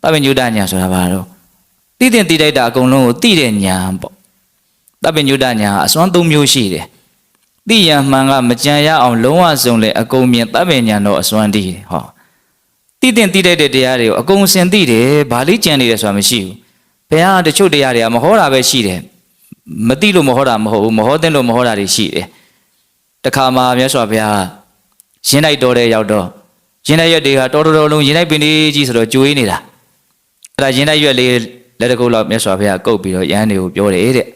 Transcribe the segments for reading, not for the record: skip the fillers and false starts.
တပ်ပင်ညုတညာဆိုတာဘာလို့တိတင်တိတိုက်တာအကုန်လုံးကိုတိတဲ့ညာပေါ့တပ်ပင်ညုတညာအစွမ်း၃မျိုးရှိတယ်တိယံမှန်ကမကြံရအောင်လုံးဝစုံလေအကုန်မြင်တပ်ပင်ညာတော့အစွမ်းတည်တယ်ဟောတိတင်တိတိုက်တဲ့တရားတွေကိုအကုန်စင်သိတယ်ဘာလေးကြံနေတယ်ဆိုတာမရှိဘူးဘုရားတချို့တရားတွေကမဟောတာပဲရှိတယ်မသိလို့မဟောတာမဟုတ်ဘူးမဟောတဲ့လို့မဟောတာတွေရှိတယ်တခါမှမြတ်စွာဘုရားရင်းလိုက်တော်တဲ့ရောက်တော့ရင်းလိုက်ရွက်တွေကတော်တော်လုံးရင်းလိုက်ပင်ကြီးဆိုတော့ကြွေးနေတာအဲ့ဒါရင်းလိုက်ရွက်လေးလက်တကုတ်လောက်မြတ်စွာဘုရားကုတ်ပြီးတော့ယဟန်တွေကိုပြောတယ်တဲ့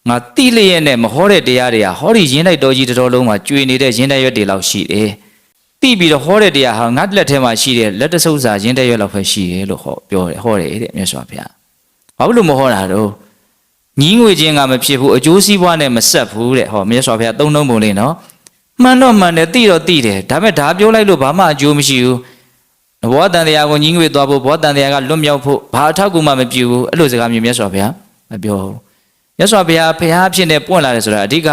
ငါတိလျက်နဲ့မဟောတဲ့တရားတွေကဟောဒီရင်းလိုက်တော်ကြီးတော်လုံးမှာကြွေနေတဲ့ရင်းလိုက်ရွက်တွေလောက်ရှိတယ်တိပြီးတော့ဟောတဲ့တရားဟာငါလက်ထဲမှာရှိတဲ့လက်တဆုပ်စာရင်းတဲ့ရွက်လောက်ပဲရှိတယ်လို့ပြောတယ်ဟောတယ်တဲ့မြတ်စွာဘုရားဘာလို့မဟောတာတော့ညီးငွေချင်းကမဖြစ်ဘူးအကျိုးစီးပွားနဲ့မဆက်ဘူးတဲ့ဟောမြတ်စွာဘုရားသုံးလုံးပုံလေးနော်မှန်တော့မှန်တယ်သိတော့သိတယ်ဒါပေမဲ့ဒါပြောလိုက်လို့ဘာမှအကျိုးမရှိဘူးဘောတန်တရားကိုညီးငွေသွားဖို့ဘောတန်တရားကလွတ်မြောက်ဖို့ဘာအထောက်ကူမှမပြုဘူးအဲ့လိုစကားမျိုးမြတ်စွာဘုရားမပြောဘူးမြတ်စွာဘုရားဖျားဖြစ်နေပွင့်လာတယ်ဆိုတာအဓိက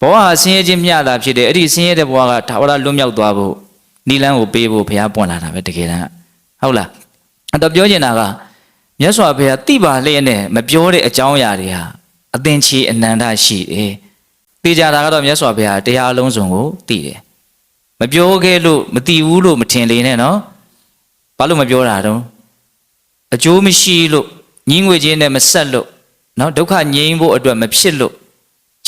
ဘဝဟာဆင်းရဲခြင်းမျှတာဖြစ်တယ်အဲ့ဒီဆင်းရဲတဲ့ဘဝကထာဝရလွတ်မြောက်သွားဖို့နိလန်းကိုပေးဖို့ဘုရားပွင့်လာတာပဲတကယ်တမ်းဟုတ်လားအဲ့တော့ပြောချင်တာကမြတ်စွာဘုရားတိပါလျက်နဲ့မပြောတဲ့အကြောင်းအရာတွေဟာအသင်္ချေအနန္တရှိတယ်သိကြတာကတော့မြတ်စွာဘုရားတရားအလုံးစုံကိုသိတယ်မပြောခဲ့လို့မသိဘူးလို့မထင်လေနဲ့နော်ဘာလို့မပြောတာတုံးအကျိုးမရှိလို့ညီးငွေချင်းနဲ့မဆက်လို့နော်ဒုက္ခငြိမ်းဖို့အတွက်မဖြစ်လို့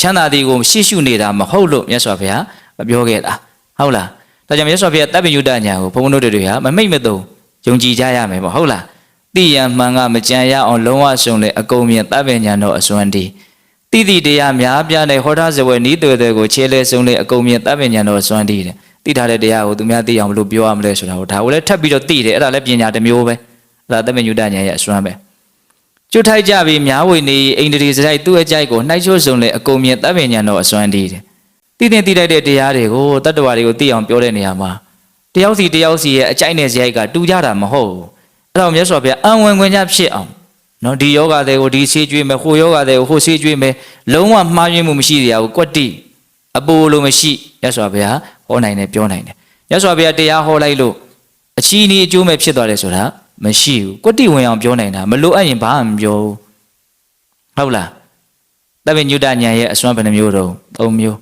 ချမ်းသာတွေကိုရှေ့ရှုနေတာမဟုတ်လို့မြတ်စွာဘုရားမပြောခဲ့တာဟုတ်လားဒါကြောင့်မြတ်စွာဘုရားတပ်ပညုတညာကိုဘုန်းဘုန်းတို့တွေဟာမမိတ်မသုံးယုံကြည်ကြရမယ်ပေါ့ဟုတ်လားတိယံမှန်ကမကြံရအောင်လုံးဝဆုံးလေအကုန်မြင်တပ်ပညာတော်အစွမ်းတည်တိတိတရားများပြားတဲ့ဟောထားစပွဲနီးတွေတွေကိုခြေလဲဆုံးလေအကုန်မြင်တပ်ပညာတော်အစွမ်းတည်တယ်သိထားတဲ့တရားကိုသူများသိအောင်ဘယ်လိုပြောရမလဲဆိုတာကိုဒါကိုလည်းထပ်ပြီးတော့သိတယ်အဲ့ဒါလည်းပညာတစ်မျိုးပဲအဲ့ဒါတပ်ပညုတညာရဲ့အစွမ်းပဲကျွတ်ထိုက်ကြပြီးများဝေနေအိန္ဒြေစရိုက်သူ့အကြိုက်ကိုနှိုက်ချိုးဆုံးလေအကုန်မြင်တပ်ပညာတော်အစွမ်းတည်တယ်သိတဲ့သိတတ်တဲ့တရားတွေကိုတတ္တဝါတွေကိုသိအောင်ပြောတဲ့နေရာမှာတယောက်စီရဲ့အကြိုက်နဲ့စရိုက်ကတူကြတာမဟုတ်ဘူးအဲ့တော့မြတ်စွာဘုရားအံဝင်ခွင့်ကြဖြစ်အောင်နော်ဒီယောဂတွေကိုဒီဆေးကျွေးမယ်ဟိုယောဂတွေကိုဟိုဆေးကျွေးမယ်လုံးဝမှားယွင်းမှုမရှိတဲ့အရာကိုကွက်တိအပိုလိုမရှိမြတ်စွာဘုရားဟောနိုင်တယ်ပြောနိုင်တယ်မြတ်စွာဘုရားတရားဟောလိုက်လို့အချီးနီးအကျိုးမဲ့ဖြစ်သွားတယ်ဆိုတာမရှိဘူးကွက်တိဝင်အောင်ပြောနိုင်တာမလိုအပ်ရင်ဘာမှမပြောဘူးဟုတ်လားတပ်ပညုတညာရဲ့အစွမ်းဘယ်နှမျိုးတော့၃မျိုး